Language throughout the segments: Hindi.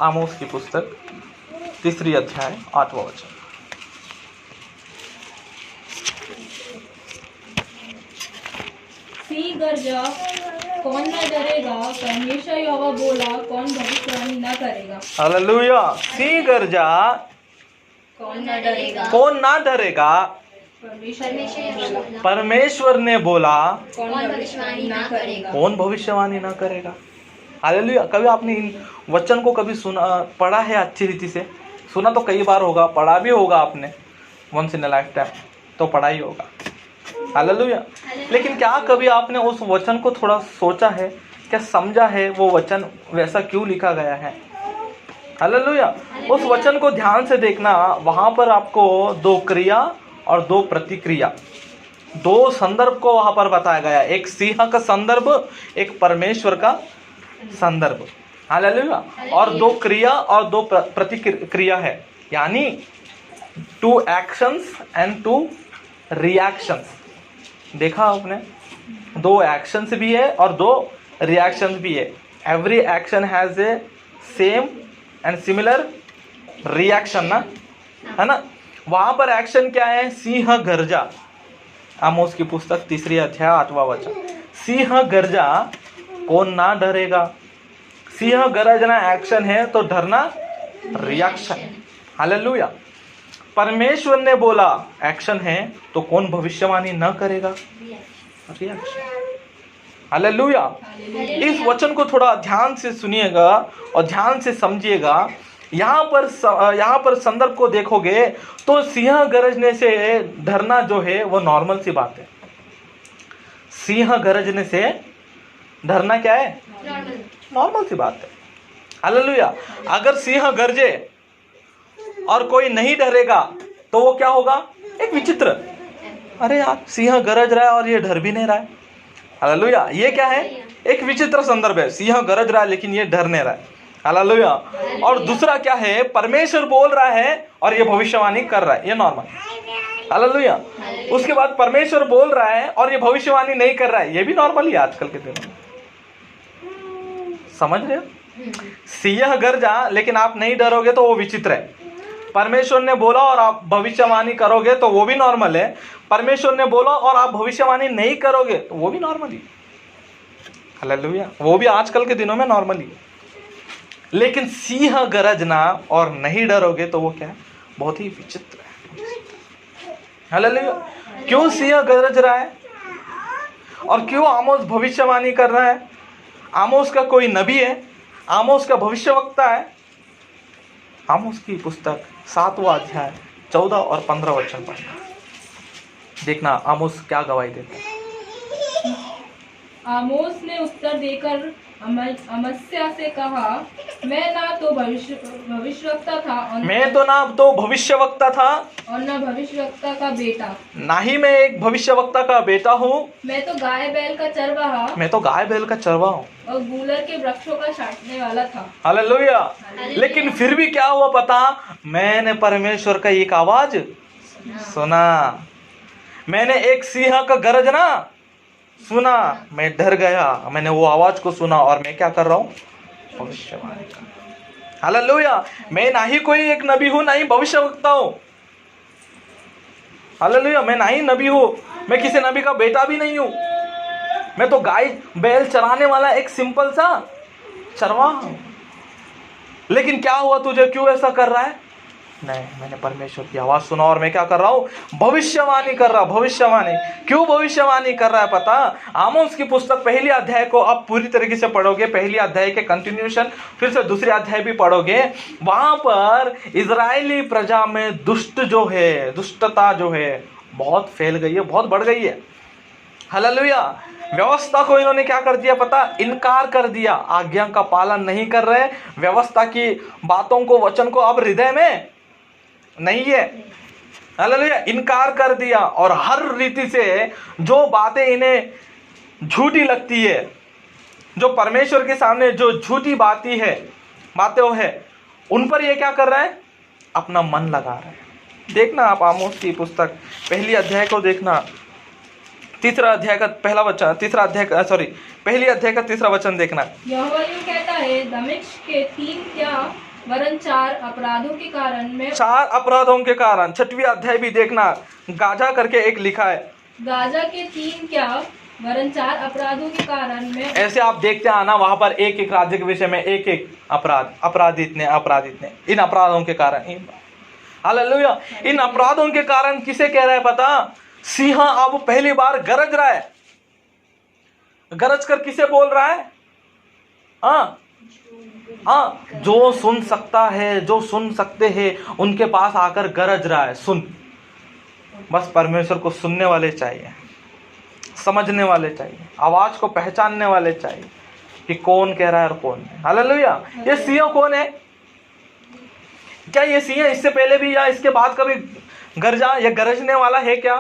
आमोस की पुस्तक 3 अध्याय 8वां वचन। सी गर्जा, कौन न डरेगा? परमेश्वर यहोवा बोला, कौन भविष्यवाणी न करेगा? हालेलुया। सी गर्जा, कौन न डरेगा? कौन ना डरेगा? परमेश्वर ने बोला, कौन भविष्यवाणी न करेगा? कौन भविष्यवाणी ना करेगा? हालेलुया। कभी आपने इन वचन को कभी सुना, पढ़ा है अच्छी रीति से? सुना तो कई बार होगा, पढ़ा भी होगा आपने, once in a life time तो पढ़ा ही होगा। हालेलुया। लेकिन क्या कभी आपने उस वचन को थोड़ा सोचा है, क्या समझा है वो वचन वैसा क्यों लिखा गया है? हालेलुया। उस वचन को ध्यान से देखना, वहां पर आपको 2 क्रिया और 2 प्रतिक्रिया, 2 संदर्भ को वहां पर बताया गया। एक सिंह का संदर्भ, एक परमेश्वर का संदर्भ। हालेलुया। और 2 क्रिया और 2 प्रतिक्रिया है, यानी 2 एक्शंस एंड 2 रिएक्शंस। देखा आपने, 2 एक्शंस भी है और 2 रिएक्शंस भी है। Every action has a same and similar reaction ना, है ना। वहां पर एक्शन क्या है? सिंह गर्जा। आमोस की पुस्तक 3 अध्याय 8वां वचन। सिंह गर्जा, कौन ना डरेगा? सिंह गरजना एक्शन है तो डरना रिएक्शन। हालेलुया। परमेश्वर ने बोला एक्शन है तो कौन भविष्यवाणी न करेगा? रिएक्शन। हालेलुया। इस वचन को थोड़ा ध्यान से सुनिएगा और ध्यान से समझिएगा। यहाँ पर संदर्भ को देखोगे तो सिंह गरजने से डरना जो है वो नॉर्मल सी बात है। सिंह गरजने से डरना क्या है? नॉर्मल सी बात है। हालेलुया। अगर सिंह गरजे और कोई नहीं डरेगा तो वो क्या होगा? एक विचित्र। अरे यार, सिंह गरज रहा है और ये डर भी नहीं रहा है। हालेलुया। ये क्या है? एक विचित्र संदर्भ है। सिंह गरज रहा है लेकिन ये डर नहीं रहा है। हालेलुया। और दूसरा क्या है? परमेश्वर बोल रहा है और ये भविष्यवाणी कर रहा है, ये नॉर्मल। हालेलुया। उसके बाद परमेश्वर बोल रहा है और ये भविष्यवाणी नहीं कर रहा है, ये भी नॉर्मल ही है आजकल के दिनों में। समझ रहे हो? सिंह गरजा लेकिन आप नहीं डरोगे तो वो विचित्र है। परमेश्वर ने बोला और आप भविष्यवाणी करोगे तो वो भी नॉर्मल है। परमेश्वर ने बोला और आप भविष्यवाणी नहीं करोगे तो वो भी नॉर्मल ही। हालेलुया। वो भी आजकल के दिनों में नॉर्मल ही। लेकिन सिंह गरजना और नहीं डरोगे तो वो क्या है? बहुत ही विचित्र है। हालेलुया। क्यों सिंह गरज रहा है और क्यों आमोस भविष्यवाणी कर रहा है? आमोस का कोई नबी है? आमोस का भविष्यवक्ता है? आमोस की पुस्तक 7वां अध्याय 14 और 15 वचन पढ़ना। देखना आमोस क्या गवाही देता है। आमोस ने उत्तर देकर अमस्या से कहा, मैं ना तो भविष्यवक्ता था और न भविष्यवक्ता का बेटा। ना ही मैं एक भविष्यवक्ता का बेटा हूँ। मैं तो गाय बैल का चरवाहा हूँ और गूलर के वृक्षों का छांटने वाला था। हालेलुया। लेकिन फिर भी क्या हुआ पता? मैंने परमेश्वर का एक आवाज सुना। मैंने एक सिंह का गरजना सुना, मैं डर गया। मैंने वो आवाज को सुना और मैं क्या कर रहा हूँ? भविष्यवाणी कर। हालेलुया। मैं ना ही कोई एक नबी हूँ, ना ही भविष्यवक्ता हूँ। हालेलुया। मैं ना ही नबी हूँ, मैं किसी नबी का बेटा भी नहीं हूँ। मैं तो गाय बैल चराने वाला एक सिंपल सा चरवाहा हूँ। लेकिन क्या हुआ तुझे? क्यों ऐसा कर रहा है? नहीं, मैंने परमेश्वर की आवाज सुना और मैं क्या कर रहा हूँ? भविष्यवाणी कर रहा। भविष्यवाणी क्यों भविष्यवाणी कर रहा है पता? आमोस की पुस्तक 1 अध्याय को आप पूरी तरीके से पढ़ोगे, 1 अध्याय के कंटिन्यूशन फिर से 2 अध्याय भी पढ़ोगे। वहां पर इजरायली प्रजा में दुष्टता जो है बहुत फैल गई है, बहुत बढ़ गई है। हालेलुया। व्यवस्था को इन्होंने क्या कर दिया पता? इनकार कर दिया। आज्ञा का पालन नहीं कर रहे, व्यवस्था की बातों को, वचन को अब हृदय में नहीं है। हालेलुया। इनकार कर दिया और हर रीति से जो बातें इन्हें झूठी लगती है, जो परमेश्वर के सामने जो झूठी बातें है, उन पर ये क्या कर रहा है? अपना मन लगा रहा है। देखना आप आमोस की पुस्तक 1 अध्याय को देखना, 1 अध्याय का 3 वचन देखना। यहोवा यूं कहता है, दमिश्क के 3 क्या वरन 4 अपराधों के कारण मैं 4 अपराधों के कारण। 6वीं अध्याय भी देखना, गाजा करके एक लिखा है। गाजा के 3 क्या वरन 4 अपराधों के कारण मैं ऐसे आप देखते आना वहां पर एक एक राज्य के विषय में एक एक अपराध इतने इन अपराधों के कारण। हालेलुया। इन अपराधों के कारण किसे कह रहा है पता? सिंह अब पहली बार गरज रहा है। गरज कर किसे बोल रहा है? हाँ, जो सुन सकता है, जो सुन सकते हैं उनके पास आकर गरज रहा है। सुन, बस परमेश्वर को सुनने वाले चाहिए, समझने वाले चाहिए, आवाज को पहचानने वाले चाहिए कि कौन कह रहा है और कौन नहीं। हालेलुया। ये सिंह कौन है? क्या ये सिंह इससे पहले भी या इसके बाद कभी गरजा या गरजने वाला है क्या?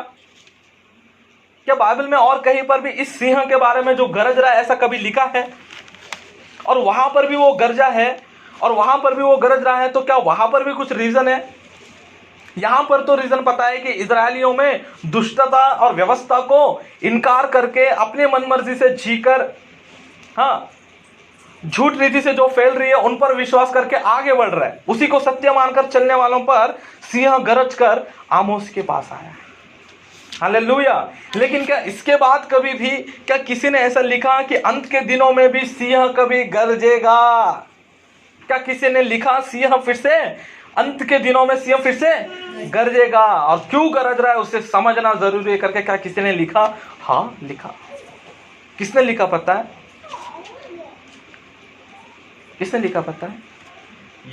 क्या बाइबल में और कहीं पर भी इस सिंह के बारे में जो गरज रहा है ऐसा कभी लिखा है? और वहां पर भी वो गरजा है और वहां पर भी वो गरज रहा है, तो क्या वहां पर भी कुछ रीजन है? यहां पर तो रीजन पता है कि इजरायलियों में दुष्टता और व्यवस्था को इनकार करके अपनी मनमर्जी से जीकर, हाँ, झूठ रीति से जो फैल रही है उन पर विश्वास करके आगे बढ़ रहा है, उसी को सत्य मानकर चलने वालों पर सिंह गरज कर आमोस के पास आया। हालेलुया। लेकिन क्या इसके बाद कभी भी क्या किसी ने ऐसा लिखा कि अंत के दिनों में भी सिंह कभी गरजेगा? क्या किसी ने लिखा सिंह फिर से अंत के दिनों में सिंह फिर से गरजेगा? और क्यों गरज रहा है उसे समझना जरूरी है करके क्या किसी ने लिखा? हाँ, लिखा। किसने लिखा पता है? किसने लिखा पता है?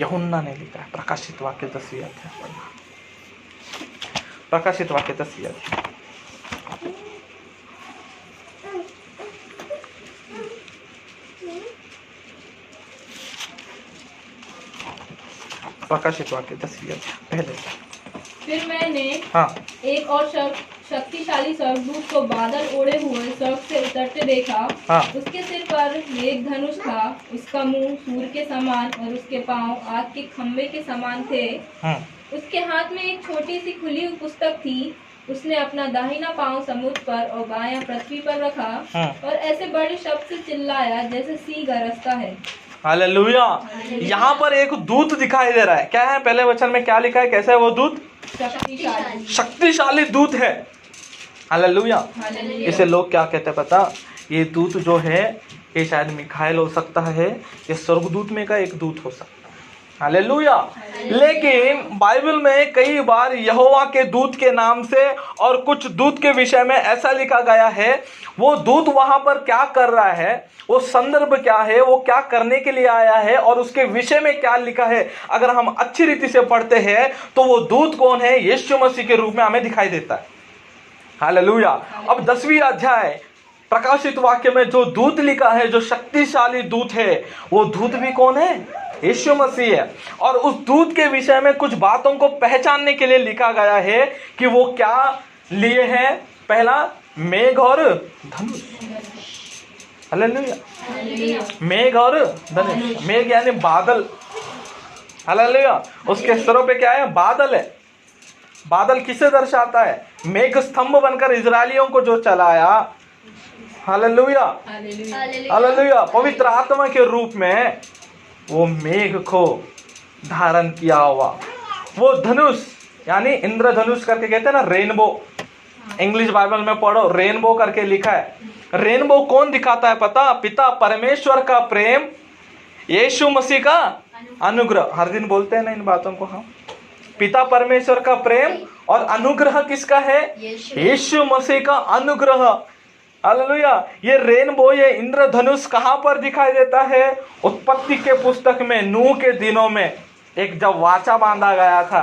यूहन्ना ने लिखा है। प्रकाशित वाक्य 10वीं अध्याय पढ़ना। प्रकाशित वाक्य 10वीं अध्याय। प्रकाशित वाक्य 10वीं अध्याय पहले। फिर मैंने हाँ, एक और शक्तिशाली स्वर्गदूत को बादल ओढ़े हुए स्वर्ग से उतरते देखा। हाँ। उसके सिर पर मेघ धनुष था, उसका मुंह सूर्य के समान और उसके पांव आग के खंभे के समान थे। उसके हाथ में एक छोटी सी खुली हुई पुस्तक थी। उसने अपना दाहिना पांव समुद्र पर और बायां पृथ्वी पर रखा और ऐसे बड़े शब्द से चिल्लाया जैसे सिंह गरजता है। हालेलुया। यहाँ पर एक दूत दिखाई दे रहा है। क्या है? पहले वचन में क्या लिखा है? कैसा है वो दूत? शक्तिशाली दूत है। हालेलुया। इसे लोग क्या कहते हैं पता? ये दूत जो है ये शायद मिखाइल हो सकता है, ये स्वर्गदूत में का एक दूत हो सकता है। हालेलुया। लेकिन बाइबल में कई बार यहोवा के दूत के नाम से और कुछ दूत के विषय में ऐसा लिखा गया है। वो दूत वहां पर क्या कर रहा है, वो संदर्भ क्या है, वो क्या करने के लिए आया है और उसके विषय में क्या लिखा है, अगर हम अच्छी रीति से पढ़ते हैं तो वो दूत कौन है? यीशु मसीह के रूप में हमें दिखाई देता है। हालेलुया। अब 10वीं अध्याय प्रकाशित वाक्य में जो दूत लिखा है, जो शक्तिशाली दूत है, वो दूत भी कौन है? यीशु मसीह है। और उस दूत के विषय में कुछ बातों को पहचानने के लिए लिखा गया है कि वो क्या लिए हैं। पहला, मेघ और धनुष। हालेलुया। मेघ और धनुष। मेघ यानी बादल। हालेलुया। उसके सिरों पे क्या है? बादल है। बादल किसे दर्शाता है? मेघ स्तंभ बनकर इजरायलियों को जो चलाया। हालेलुया। हालेलुया। पवित्र आत्मा के रूप में वो मेघ को धारण किया हुआ। वो धनुष यानी इंद्रधनुष करके कहते हैं ना, रेनबो। इंग्लिश बाइबल में पढ़ो, रेनबो करके लिखा है। रेनबो कौन दिखाता है पता? पिता परमेश्वर का प्रेम, यीशु मसीह का अनुग्रह। हर दिन बोलते हैं ना इन बातों को हम। पिता परमेश्वर का प्रेम और अनुग्रह किसका है? यीशु मसीह का अनुग्रह। हालेलुया। ये रेनबो, ये इंद्रधनुष कहां पर दिखाई देता है? उत्पत्ति के पुस्तक में नूह के दिनों में एक जब वाचा बांधा गया था,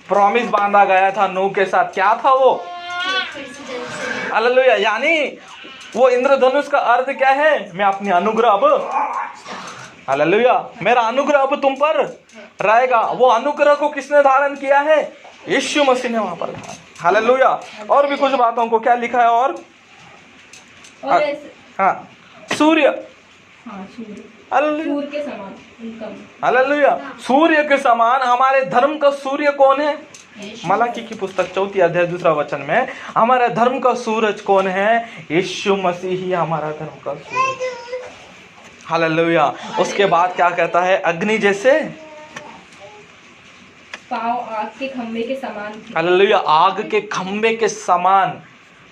प्रॉमिस बांधा गया था नूह के साथ। क्या था वो? हालेलुया। यानी वो इंद्रधनुष का अर्थ क्या है? मैं अपनी अनुग्रह अब, हालेलुया, मेरा अनुग्रह अब तुम पर रहेगा। वो अनुग्रह को किसने धारण किया है? यीशु मसीह ने वहां पर धारण। हालेलुया। और भी कुछ बातों को क्या लिखा है? और हाँ, सूर्य। सूर्य के समान। हालेलुया। सूर्य के समान। हमारे धर्म का सूर्य कौन है? मलाकी की पुस्तक 4 अध्याय 2 वचन में हमारे धर्म का सूरज कौन है? यीशु मसीह ही हमारा धर्म का सूरज। हालेलुया। उसके बाद क्या कहता है? अग्नि जैसे पाँव आग के खम्भे के समान थे। हालेलुया, आग के खंबे के समान,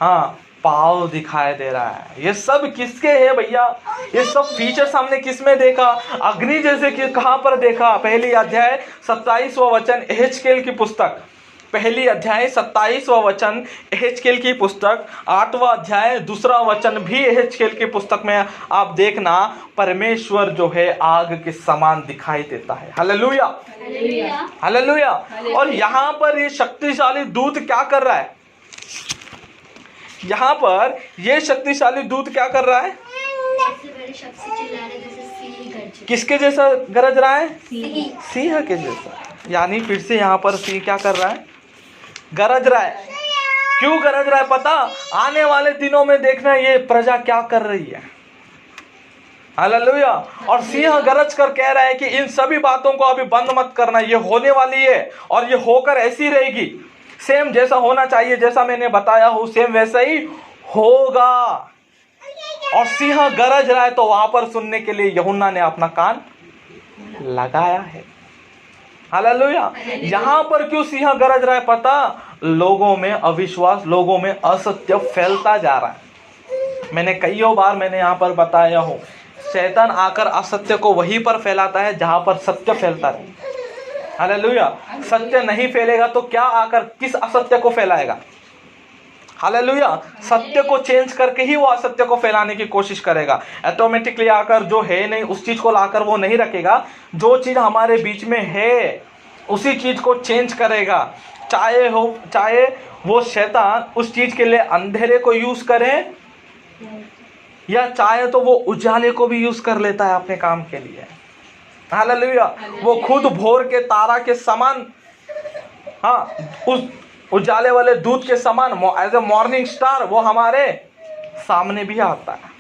हाँ, पाव दिखाई दे रहा है। ये सब किसके है भैया? ये सब फीचर्स हमने किस में देखा? अग्नि जैसे कि कहाँ पर देखा? पहली अध्याय 27वां वचन एहेजकेल की पुस्तक, पहली अध्याय 27वां वचन एहेजकेल की पुस्तक, 8वां अध्याय 2वां वचन भी एहेजकेल की पुस्तक में आप देखना, परमेश्वर जो है आग के समान दिखाई देता है। Hallelujah, hallelujah. और यहाँ पर ये शक्तिशाली दूत क्या कर रहा है? यहाँ पर ये शक्तिशाली दूत क्या कर रहा है? किसके जैसा गरज रहा है? सिंह के जैसा। यानी फिर से यहाँ पर सिंह क्या कर रहा है? गरज रहा है। क्यों गरज रहा है पता? आने वाले दिनों में देखना ये प्रजा क्या कर रही है। हालेलुया। और सिंह गरज कर कह रहा है कि इन सभी बातों को अभी बंद मत करना, ये होने वाली है और ये होकर ऐसी रहेगी। सेम जैसा होना चाहिए, जैसा मैंने बताया हो सेम वैसा ही होगा। और सिंह गरज रहा है तो वहां पर सुनने के लिए यूहन्ना ने अपना कान लगाया है। हालेलुया। यहाँ पर क्यों सिंह गरज रहा है पता? लोगों में अविश्वास, लोगों में असत्य फैलता जा रहा है। मैंने कईयों बार यहाँ पर बताया हूँ, शैतान आकर असत्य को वहीं पर फैलाता है जहां पर सत्य फैलता है। हालेलुया। सत्य नहीं फैलेगा तो क्या आकर किस असत्य को फैलाएगा? हालेलुया। सत्य को चेंज करके ही वो असत्य को फैलाने की कोशिश करेगा। ऑटोमेटिकली आकर जो है नहीं उस चीज को लाकर वो नहीं रखेगा। जो चीज हमारे बीच में है उसी चीज को चेंज करेगा। चाहे वो शैतान उस चीज के लिए अंधेरे को यूज करे या चाहे तो वो उजाले को भी यूज कर लेता है अपने काम के लिए। हालेलुया। वो खुद भोर के तारा के समान, हाँ, उस उजाले वाले दूत के समान एज ए मॉर्निंग स्टार वो हमारे सामने भी आता है।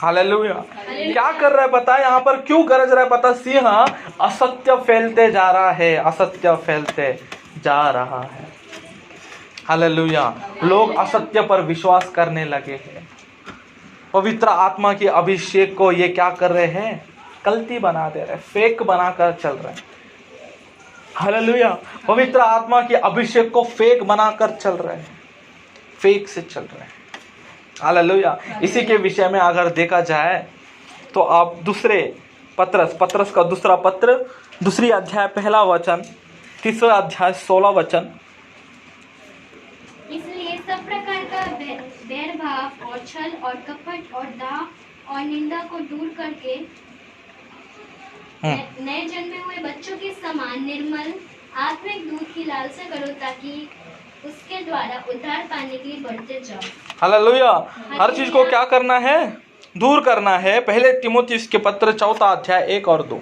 हालेलुया। क्या कर रहा है पता है? यहाँ पर क्यों गरज रहा है पता? सिंह असत्य फैलते जा रहा है, असत्य फैलते जा रहा है। हालेलुया। लोग असत्य पर विश्वास करने लगे हैं। पवित्र आत्मा की अभिषेक को ये क्या कर रहे हैं? गलती बना दे रहे हैं, फेक बनाकर चल रहे हैं। हालेलुया। पवित्र आत्मा की अभिषेक को फेक बनाकर चल रहे हैं, फेक से चल रहे हैं। हालेलुया। इसी के विषय में अगर देखा जाए तो आप दूसरे पत्रस का दूसरा पत्र, दूसरी अध्याय 1 वचन, तीसरा अध्याय 16 वचन। इसलिए सब प्रकार का बैर भाव और छल और कपट और दाव और निंदा को दूर करके नए जन्मे हुए बच्चों के समान निर्मल आत्मिक दूध की लालसा करो ताकि उसके द्वारा उद्धार पाने के लिए बढ़ते जाओ। हालेलुया। हर चीज को क्या करना है? दूर करना है। पहले तीमुथियुस के पत्र 4 अध्याय 1 और 2।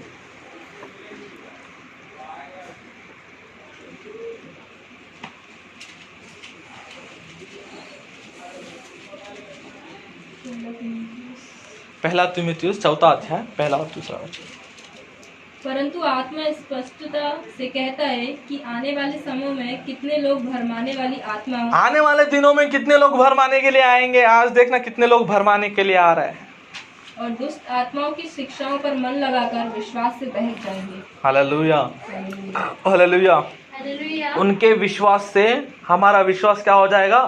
पहला तीमुथियुस 4 अध्याय 1 और 2 वचन। परंतु आत्मा स्पष्टता से कहता है कि आने वाले समय में कितने लोग भरमाने वाली आत्माओं, आने वाले दिनों में कितने लोग भरमाने के लिए आएंगे। आज देखना कितने लोग भरमाने के लिए आ रहे हैं और दुष्ट आत्माओं की शिक्षाओं पर मन लगाकर विश्वास से बहक जाएंगे। Hallelujah, hallelujah. उनके विश्वास से हमारा विश्वास क्या हो जाएगा?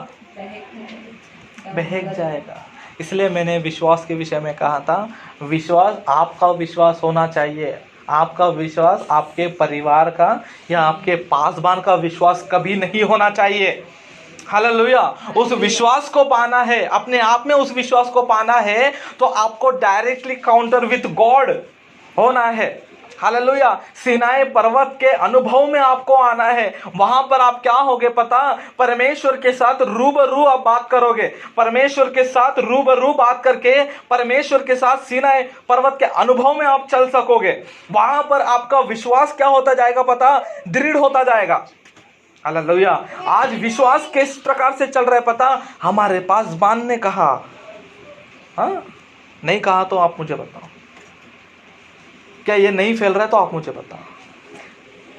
बहक जाएगा। इसलिए मैंने विश्वास के विषय में कहा था, विश्वास, आपका विश्वास होना चाहिए। आपका विश्वास आपके परिवार का या आपके पासवान का विश्वास कभी नहीं होना चाहिए। हालेलुया। उस विश्वास को पाना है, अपने आप में उस विश्वास को पाना है तो आपको डायरेक्टली काउंटर विथ गॉड होना है। हालेलुया। सीनाई पर्वत के अनुभव में आपको आना है। वहां पर आप क्या होगे पता? परमेश्वर के साथ रूबरू आप बात करोगे। परमेश्वर के साथ रूबरू बात करके परमेश्वर के साथ सीनाई पर्वत के अनुभव में आप चल सकोगे। वहां पर आपका विश्वास क्या होता जाएगा पता? दृढ़ होता जाएगा। हालेलुया। आज विश्वास किस प्रकार से चल रहा है पता? हमारे पासवान ने कहा, हाँ, नहीं कहा तो आप मुझे बताओ। क्या ये नहीं फैल रहा है तो आप मुझे बताओ।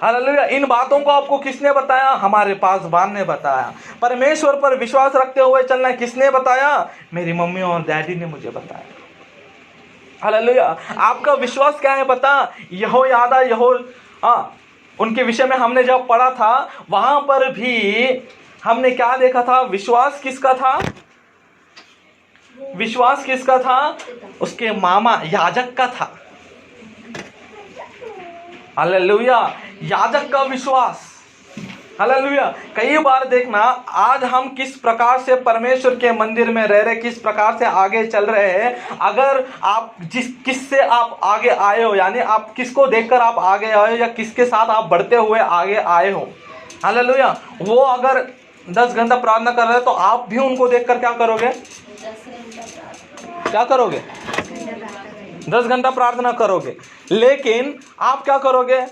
हालेलुया। इन बातों को आपको किसने बताया? हमारे पासवान ने बताया। परमेश्वर पर विश्वास रखते हुए चलना किसने बताया? मेरी मम्मी और डैडी ने मुझे बताया। हालेलुया। आपका विश्वास क्या है पता? उनके विषय में हमने जब पढ़ा था वहां पर भी हमने क्या देखा था? विश्वास किसका था? विश्वास किसका था? उसके मामा याजक का था। हालेलुया, याजक का विश्वास। हालेलुया। कई बार देखना, आज हम किस प्रकार से परमेश्वर के मंदिर में रह रहे, किस प्रकार से आगे चल रहे हैं। अगर आप किससे आप आगे आए हो, यानी आप किसको देखकर आप आगे आए हो या किसके साथ आप बढ़ते हुए आगे आए हो। हालेलुया। वो अगर 10 घंटा प्रार्थना कर रहे हैं तो आप भी उनको देखकर क्या करोगे? क्या करोगे? 10 घंटा प्रार्थना करोगे। लेकिन आप क्या करोगे?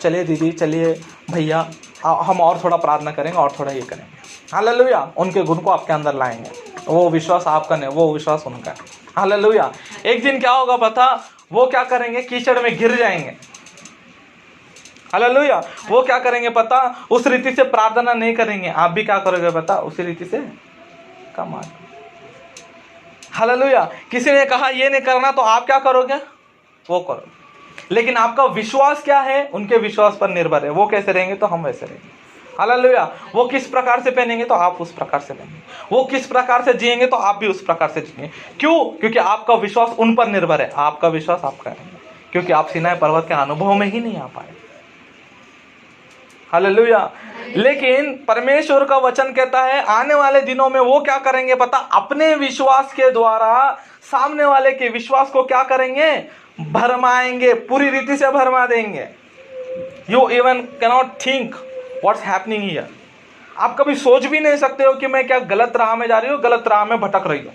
चलिए दीदी, चलिए भैया, हम और थोड़ा प्रार्थना करेंगे और थोड़ा ये करेंगे। हालेलुया। उनके गुण को आपके अंदर लाएंगे। वो विश्वास आपका नहीं, वो विश्वास उनका है। हालेलुया। एक दिन क्या होगा पता? वो क्या करेंगे? कीचड़ में गिर जाएंगे। हालेलुया। वो क्या करेंगे पता? उस रीति से प्रार्थना नहीं करेंगे। आप भी क्या करोगे पता? उसी रीति से कम आ। हालेलुया। किसी ने कहा ये नहीं करना तो आप क्या करोगे? वो करोगे। लेकिन आपका विश्वास क्या है? उनके विश्वास पर निर्भर है। वो कैसे रहेंगे तो हम वैसे रहेंगे। हालेलुया। वो किस प्रकार से पहनेंगे तो आप उस प्रकार से पहनेंगे। वो किस प्रकार से जिएंगे तो आप भी उस प्रकार से जिएंगे। क्यों? क्योंकि आपका विश्वास उन पर निर्भर है। आपका विश्वास आपका है, क्योंकि आप सीनाई पर्वत के अनुभव में ही नहीं आ पाए। हालेलुया। लेकिन परमेश्वर का वचन कहता है आने वाले दिनों में वो क्या करेंगे पता? अपने विश्वास के द्वारा सामने वाले के विश्वास को क्या करेंगे? भरमाएंगे, पूरी रीति से भरमा देंगे। You even cannot think what's happening here. आप कभी सोच भी नहीं सकते हो कि मैं क्या गलत राह में जा रही हूँ, गलत राह में भटक रही हूँ।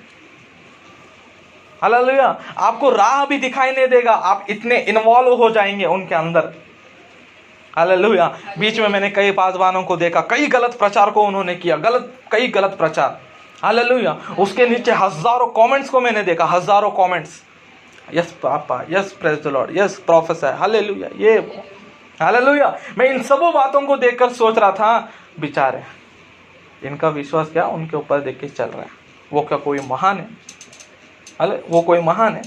हालेलुया। आपको राह भी दिखाई नहीं देगा, आप इतने इन्वॉल्व हो जाएंगे उनके अंदर। हालेलुया। बीच में मैंने कई पासवानों को देखा, कई गलत प्रचार को उन्होंने किया, कई गलत प्रचार। हालेलुया। उसके नीचे हजारों कमेंट्स को मैंने देखा, हजारों comments. Yes papa, yes praise the Lord, yes professor, hallelujah, ये हालेलुया। मैं इन सब बातों को देखकर सोच रहा था, बेचारे इनका विश्वास क्या उनके ऊपर देख के चल रहा है। वो क्या कोई महान है? वो कोई महान है?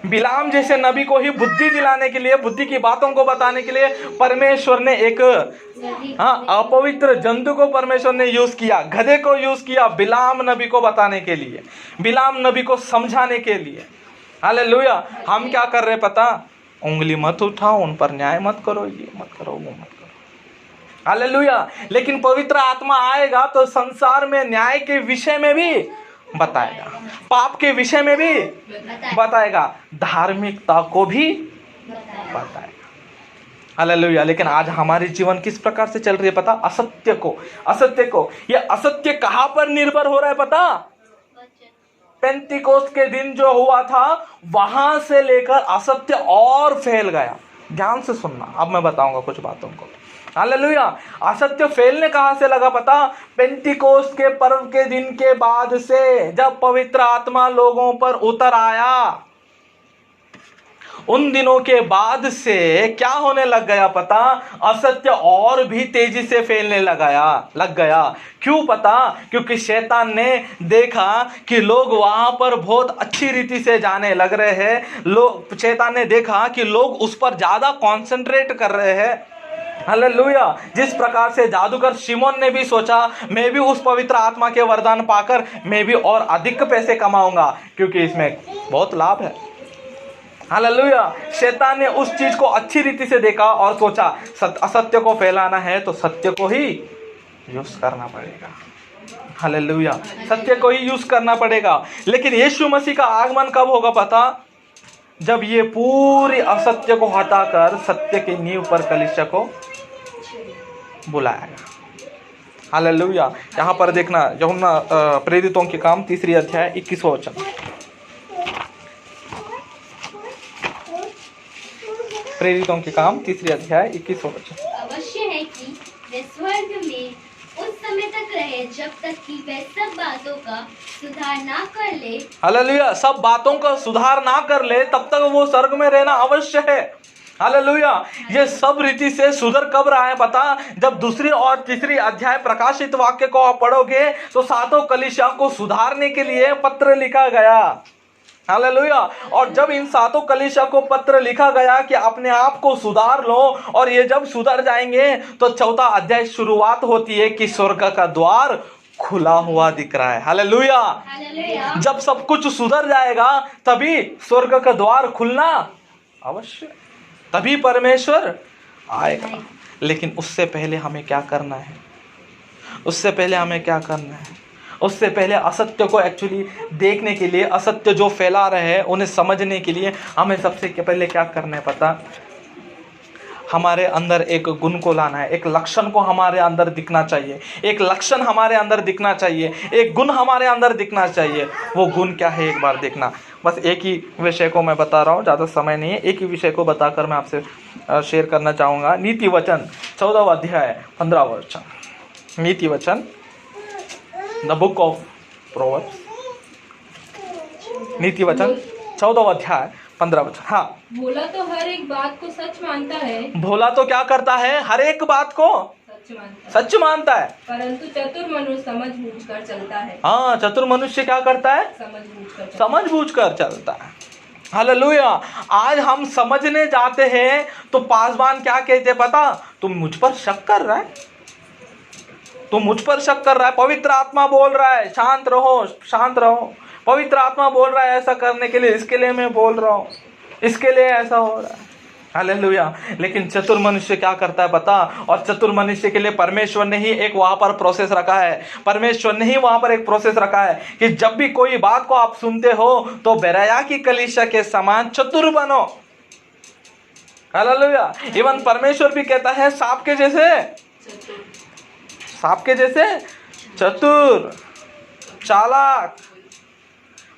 बिलाम जैसे नबी को ही बुद्धि दिलाने के लिए, बुद्धि की बातों को बताने के लिए परमेश्वर ने एक अपवित्र जंतु को परमेश्वर ने यूज किया, गधे को यूज किया बिलाम नबी को बताने के लिए, बिलाम नबी को समझाने के लिए। हालेलुया। हम क्या कर रहे पता? उंगली मत उठाओ, उन पर न्याय मत करो, ये मत करो, वो मत करो। हालेलुया। लेकिन पवित्र आत्मा आएगा तो संसार में न्याय के विषय में भी बताएगा, पाप के विषय में भी बताएगा, धार्मिकता को भी बताएगा। हालेलुया। लेकिन आज हमारी जीवन किस प्रकार से चल रही है पता? असत्य को। ये असत्य कहां पर निर्भर हो रहा है पता? पेंतिकोस्त के दिन जो हुआ था वहां से लेकर असत्य और फैल गया। ध्यान से सुनना, अब मैं बताऊंगा कुछ बातों को। हालेलुया। असत्य फैलने कहां से लगा पता? पेंतिकोस्त के पर्व के दिन के बाद से, जब पवित्र आत्मा लोगों पर उतर आया, उन दिनों के बाद से क्या होने लग गया पता? असत्य और भी तेजी से फैलने लग गया। क्यों पता? क्योंकि शैतान ने देखा कि लोग वहां पर बहुत अच्छी रीति से जाने लग रहे हैं। शैतान ने देखा कि लोग उस पर ज्यादा कंसंट्रेट कर रहे हैं। हालेलुया। जिस प्रकार से जादूगर शिमोन ने भी सोचा मैं भी उस पवित्र आत्मा के वरदान पाकर मैं भी और अधिक पैसे कमाऊंगा, क्योंकि इसमें बहुत लाभ है। हालेलुया। शैतान ने उस चीज को अच्छी रीति से देखा और सोचा असत्य को फैलाना है तो सत्य को ही यूज करना पड़ेगा। हालेलुया। सत्य को ही यूज करना पड़ेगा। लेकिन यीशु मसीह का आगमन कब होगा पता? जब ये पूरी असत्य को हटाकर सत्य की नींव पर कलीसिया को बुलाएगा। हालेलुया। यहाँ पर देखना, यूहन्ना प्रेरितों के काम 3 अध्याय 21वां वचन। प्रेरितों के काम 3 अध्याय 21वां वचन। अवश्य है कि वे स्वर्ग में उस समय तक रहे जब तक कि वे सब बातों का सुधार ना कर ले। हालेलुया। सब बातों का सुधार ना कर ले तब तक वो स्वर्ग में रहना अवश्य है। हालेलुया। ये सब रीति से सुधर कब रहा है पता? जब 2 और 3 अध्याय प्रकाशित वाक्य को आप पढ़ोगे तो 7 कलीसिया को सुधारने के लिए पत्र लिखा गया। हालेलुया। और जब इन 7 कलीसिया को पत्र लिखा गया कि अपने आप को सुधार लो, और ये जब सुधर जाएंगे तो 4 अध्याय शुरुआत होती है कि स्वर्ग का द्वार खुला हुआ दिख रहा है। हालेलुया। जब सब कुछ सुधर जाएगा तभी स्वर्ग का द्वार खुलना अवश्य, तभी परमेश्वर आएगा। लेकिन उससे पहले हमें क्या करना है? उससे पहले हमें क्या करना है? उससे पहले असत्य को एक्चुअली देखने के लिए, असत्य जो फैला रहे हैं उन्हें समझने के लिए हमें सबसे पहले क्या करना है पता? हमारे अंदर एक गुण को लाना है, एक लक्षण को हमारे अंदर दिखना चाहिए, एक लक्षण हमारे अंदर दिखना चाहिए, एक गुण हमारे अंदर दिखना चाहिए। वो गुण क्या है एक बार देखना। बस एक ही विषय को मैं बता रहा हूँ, ज़्यादा समय नहीं है। एक ही विषय को बताकर मैं आपसे शेयर करना चाहूँगा। नीति वचन 14 अध्याय 15 वचन। नीति वचन, द बुक ऑफ प्रोवर्ब्स, नीति वचन 14 अध्याय 15 वचन। हाँ, भोला तो हर एक बात को सच मानता है। भोला तो क्या करता है? हर एक बात को सच मानता है। परंतु चतुर मनुष्य समझ बूझ कर चलता है। हाँ, चतुर मनुष्य क्या करता है? समझ बूझ कर चलता है। हालेलुया। आज हम समझने जाते हैं तो पासवान क्या कहते पता? तुम मुझ पर शक कर रहा है, तुम मुझ पर शक कर रहा है। पवित्र आत्मा बोल रहा है शांत रहो, शांत रहो। पवित्र आत्मा बोल रहा है ऐसा करने के लिए, इसके लिए मैं बोल रहा हूँ, इसके लिए ऐसा हो रहा है। हालेलुया। लेकिन चतुर मनुष्य क्या करता है पता? और चतुर मनुष्य के लिए परमेश्वर ने ही एक वहां पर प्रोसेस रखा है। परमेश्वर ने ही वहां पर एक प्रोसेस रखा है कि जब भी कोई बात को आप सुनते हो तो बेराया की कलीसिया के समान चतुर बनो। हालेलुया। इवन परमेश्वर भी कहता है सांप के जैसे, सांप के जैसे चतुर, चालाक।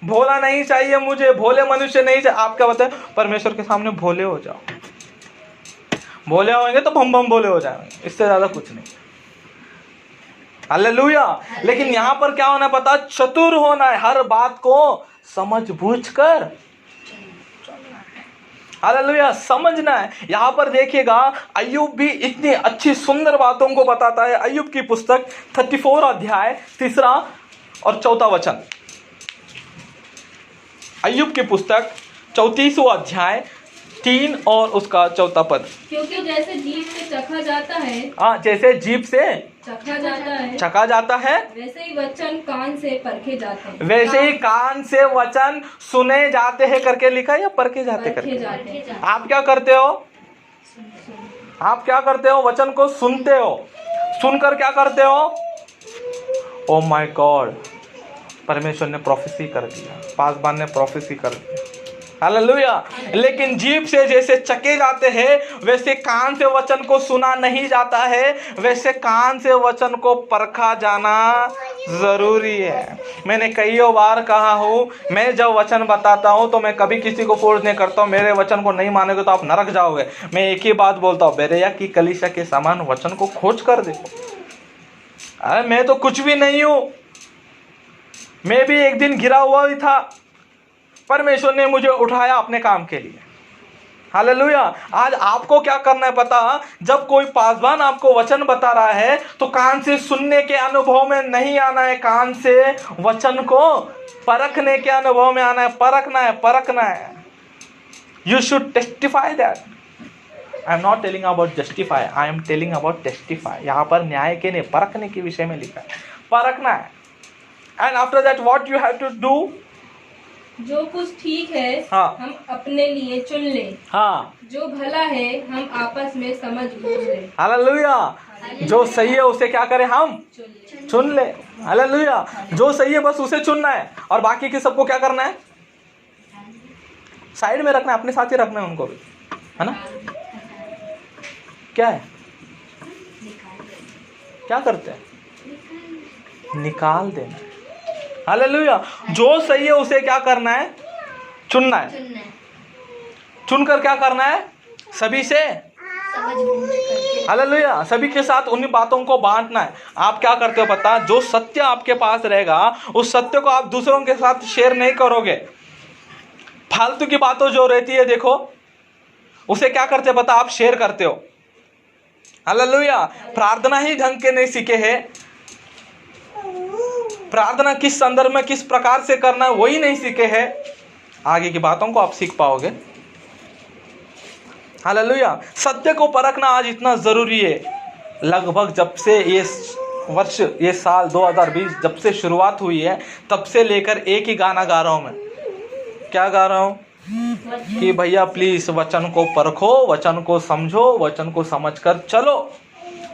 भोला नहीं चाहिए मुझे, भोले मनुष्य नहीं चाहिए। आप क्या बताए? परमेश्वर के सामने भोले हो जाओ। भोले होंगे तो भम भम भोले हो जाएंगे, इससे ज्यादा कुछ नहीं। हालेलुया। लेकिन यहां पर क्या होना पता? चतुर होना है, हर बात को समझ बूझ कर। हालेलुया, समझना है। यहां पर देखिएगा अय्यूब भी इतनी अच्छी सुंदर बातों को बताता है। अय्यूब की पुस्तक 34 अध्याय 3 और 4 वचन। अय्यूब की पुस्तक 34 अध्याय 3 और उसका 4 पद। क्योंकि जैसे जीभ से चखा जाता है, हाँ, जैसे जीभ से चखा जाता है, वैसे ही वचन कान से परखे जाते हैं। वैसे ही कान से वचन सुने जाते हैं करके लिखा है या परखे जाते करके? आप क्या करते हो? आप क्या करते हो? वचन को सुनते हो। सुनकर क्या करते हो? ओ माय गॉड, परमेश्वर ने प्रोफेसी कर दिया, पासवान ने प्रोफेसी कर दिया। हालेलुया। लेकिन जीभ से जैसे चके जाते हैं वैसे कान से वचन को सुना नहीं जाता है, वैसे कान से वचन को परखा जाना जरूरी है। मैंने कई बार कहा हूँ, मैं जब वचन बताता हूँ तो मैं कभी किसी को फोर्स नहीं करता हूँ। मेरे वचन को नहीं मानोगे तो आप नरक जाओगे। मैं एक ही बात बोलता हूँ, बेरेया की कलीसिया के समान वचन को खोज कर देखो। अरे मैं तो कुछ भी नहीं हूँ, मैं भी एक दिन गिरा हुआ ही था, परमेश्वर ने मुझे उठाया अपने काम के लिए। हालेलुया। आज आपको क्या करना है पता? जब कोई पासवान आपको वचन बता रहा है तो कान से सुनने के अनुभव में नहीं आना है, कान से वचन को परखने के अनुभव में आना है। परखना है। You should testify that. I am not telling about justify, I am telling about testify. यहाँ पर न्याय के नहीं, परखने के विषय में लिखा है। परखना है। And after that what you have to do? जो कुछ ठीक है हाँ, हम अपने लिए चुन लें। हाँ, जो भला है हम आपस में समझ बूझ लें। हालेलुया। जो सही है उसे क्या करें? हम चुन ले। हालेलुया। जो सही है बस उसे चुनना है, और बाकी के सबको क्या करना है? साइड में रखना है, अपने साथ ही रखना है उनको भी, है ना? क्या है? क्या करते हैं? निकाल देना। हालेलुया। जो सही है उसे क्या करना है? चुनना है। चुनकर क्या करना है? सभी से हालेलुया, सभी के साथ उन्हीं बातों को बांटना है। आप क्या करते हो पता? जो सत्य आपके पास रहेगा उस सत्य को आप दूसरों के साथ शेयर नहीं करोगे। फालतू की बातों जो रहती है देखो, उसे क्या करते पता? आप शेयर करते हो। हालेलुया। प्रार्थना ही ढंग के नहीं सीखे हैं, प्रार्थना किस संदर्भ में किस प्रकार से करना है वही नहीं सीखे हैं। आगे की बातों को आप सीख पाओगे। हालेलुया। सत्य को परखना आज इतना ज़रूरी है। लगभग जब से ये वर्ष, ये साल 2020 जब से शुरुआत हुई है, तब से लेकर एक ही गाना गा रहा हूँ मैं। क्या गा रहा हूँ? कि भैया प्लीज वचन को परखो, वचन को समझो, वचन को समझकर चलो।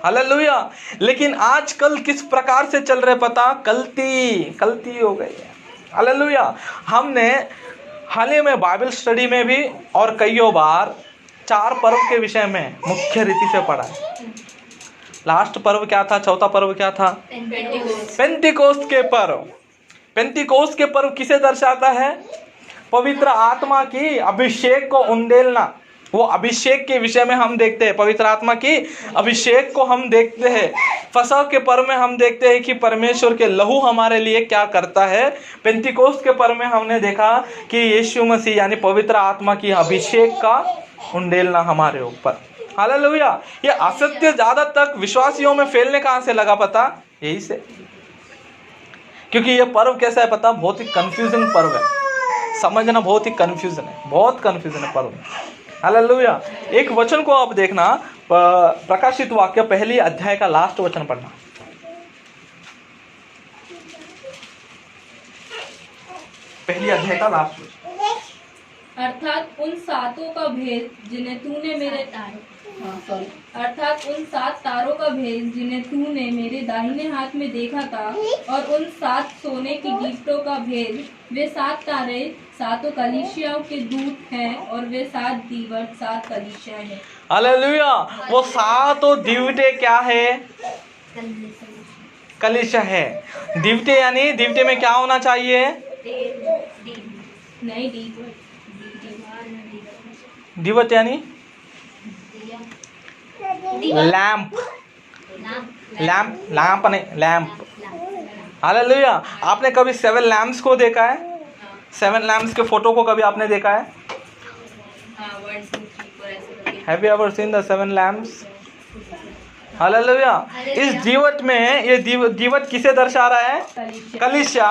हालेलुया। लेकिन आजकल किस प्रकार से चल रहे पता? कल्ती हो गई है। हालेलुया। हमने हाल ही में बाइबल स्टडी में भी और कईयों बार 4 पर्व के विषय में मुख्य रीति से पढ़ा है। लास्ट पर्व क्या था? चौथा पर्व क्या था? पेंटिकोस्त के पर्व। पेंटिकोस्त के पर्व किसे दर्शाता है? पवित्र आत्मा की अभिषेक को उंडेलना। वो अभिषेक के विषय में हम देखते हैं, पवित्र आत्मा की अभिषेक को हम देखते हैं। फसह के पर्व में हम देखते हैं कि परमेश्वर के लहू हमारे लिए क्या करता है। पेंटिकोस्त के पर्व में हमने देखा कि यीशु मसीह यानी पवित्र आत्मा की अभिषेक का उंडेलना हमारे ऊपर। हालेलुया। ये असत्य ज्यादा तक विश्वासियों में फैलने कहाँ से लगा पता? यही से, क्योंकि ये पर्व कैसा है पता? बहुत ही कंफ्यूजिंग पर्व है, समझना बहुत ही कंफ्यूजन है, बहुत कंफ्यूजन है पर्व। हालेलुया। एक वचन को आप देखना, प्रकाशित वाक्य 1 अध्याय का लास्ट वचन पढ़ना। पहली अध्याय का लास्ट वचन। अर्थात उन सातों का भेद जिन्हें तूने मेरे अर्थात उन 7 तारों का भेद जिन्हें तूने मेरे दाहिने हाथ में देखा था, और उन 7 सोने की दीवटों का भेद। वे 7 तारे 7 कलीसियाओं के दूत हैं, और वे 7 दीवट 7 कलीसिया हैं। हालेलुया। वो 7 दीवटे क्या है? कलीसिया है। दीवटे यानी दीवटे में क्या होना चाहिए? नहीं, दीवट यानी लैंप नहीं, लैंप। हालेलुया। आपने कभी 7 लैंप्स को देखा है? 7 लैंप्स के फोटो को कभी आपने देखा है? Have you ever seen the 7 lamps? Hallelujah. इस दीवट में ये दीवट किसे दर्शा रहा है? कलीसिया।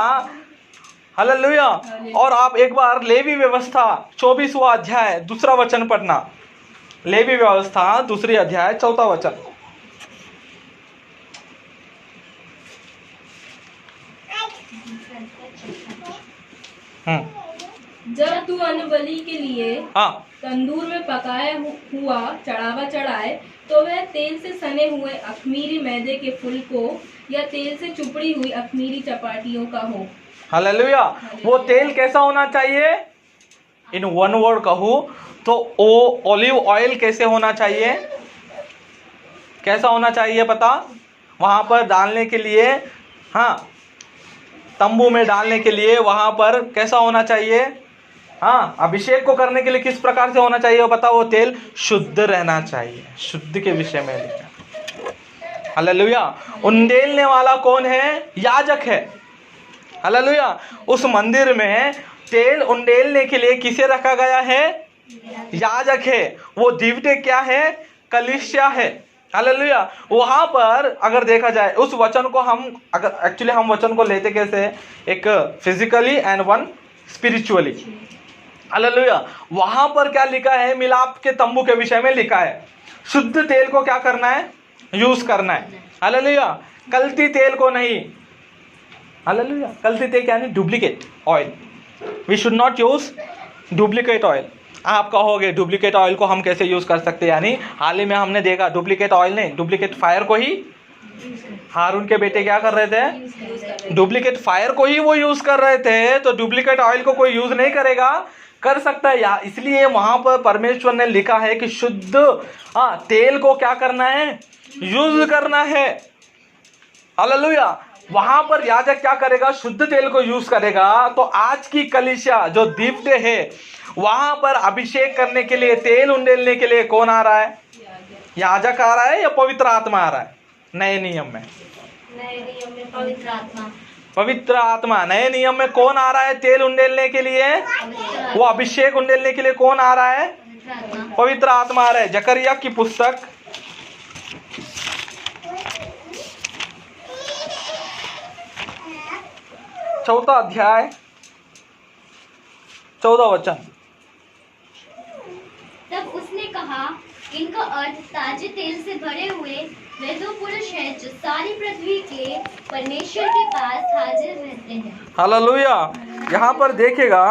हालेलुया। और आप एक बार लेवी व्यवस्था 24वां अध्याय 2 वचन पढ़ना। लेवी व्यवस्था 2 अध्याय 4 वचन। जब तू अन्नबलि के लिए हाँ, तंदूर में पकाया हुआ चढ़ावा चढ़ाए, तो वह तेल से सने हुए अखमीरी मैदे के फुल को या तेल से चुपड़ी हुई अखमीरी चपाटियों का हो। हालेलुया। वो तेल कैसा होना चाहिए? इन वन वर्ड कहूँ तो ओ ऑलिव ऑयल कैसे होना चाहिए? कैसा होना चाहिए पता? वहाँ पर डालने के लिए, हाँ, तंबू में डालने के लिए वहाँ पर कैसा होना चाहिए? हाँ, अभिषेक को करने के लिए किस प्रकार से होना चाहिए पता? वो तेल शुद्ध रहना चाहिए। शुद्ध के विषय में लिखा। हालेलुया। उंडेलने वाला कौन है? याजक है। हालेलुया। उस मंदिर में तेल उंडेलने के लिए किसे रखा गया है? याजक है। वो दीवटे क्या है? कलीसिया है। हालेलुया। वहां पर अगर देखा जाए उस वचन को हम अगर एक्चुअली हम वचन को लेते कैसे? एक physically and one spiritually. Hallelujah. वहां पर क्या लिखा है? मिलाप के तंबू के विषय में लिखा है। शुद्ध तेल को क्या करना है? यूज करना है। हालेलुया। कल्ती तेल को नहीं। हालेलुया। कल्ती तेल यानी duplicate oil. We should not use duplicate oil. आप कहोगे डुप्लीकेट ऑयल को हम कैसे यूज कर सकते हैं? यानी हाल ही में हमने देखा डुप्लीकेट ऑयल नहीं, डुप्लीकेट फायर को ही हारून के बेटे क्या कर रहे थे? डुप्लीकेट फायर को ही वो यूज कर रहे थे। तो डुप्लीकेट ऑयल को कोई यूज नहीं करेगा? कर सकता है या? इसलिए वहां पर परमेश्वर ने लिखा है कि शुद्ध तेल को क्या करना है? यूज करना है। हालेलुया। वहां पर याजक क्या करेगा? शुद्ध तेल को यूज करेगा। तो आज की कलीसिया जो दीवटे है वहां पर अभिषेक करने के लिए, तेल उंडेलने के लिए कौन आ रहा है? याजक आ रहा है या पवित्र आत्मा आ रहा है? नए नियम में पवित्र आत्मा। पवित्र आत्मा। नए नियम में कौन आ रहा है तेल उंडेलने के लिए? वो अभिषेक उंडेलने के लिए कौन आ रहा है? पवित्र आत्मा आ रहा है। जकरिया की पुस्तक 4 अध्याय 14 वचन। तब उसने कहा, इनका अर्थ ताजे तेल से भरे हुए वे दो पुरुष हैं जो सारी पृथ्वी के परमेश्वर के पास हाजिर रहते हैं। हालेलुया। यहाँ पर देखिएगा